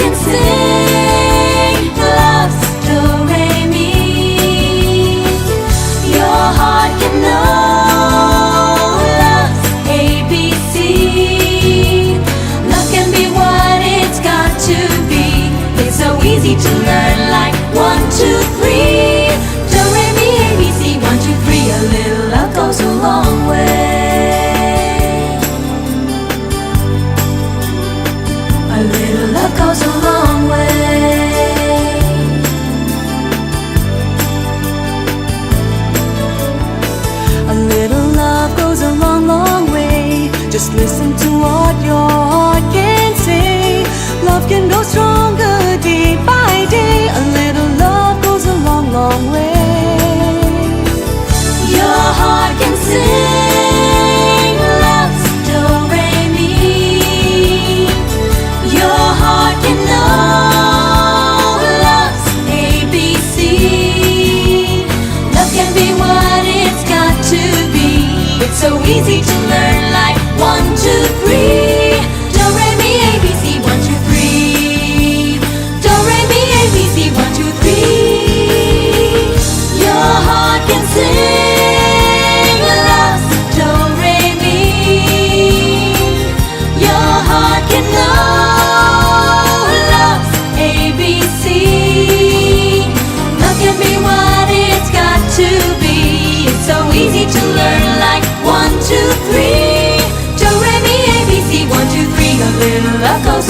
can sing love's do re mi. Your heart can know love's ABC. Love can be what it's got to be. It's so easy to learn, like 1, 2, 3. Do re mi ABC. 1, 2, 3. A little love goes a long way. A little love goes a long way. A little love goes a long, long way. Just listen to what your heart can say. Love can go stronger day by day. A little love goes a long, long way. Your heart can sing love's do re mi. Your heart can know love's ABC. Love can be what it's got to be. It's so easy to learn, like 1, 2, 3. Do re mi ABC. 1, 2, 3. Do re mi ABC. 1, 2, 3. Your heart can sing love's do re mi. Your heart can know love's ABC. Love can be what it's got to be. It's so easy to learn, like 1, 2, 3. Do re mi ABC. 1, 2, 3. A little love goes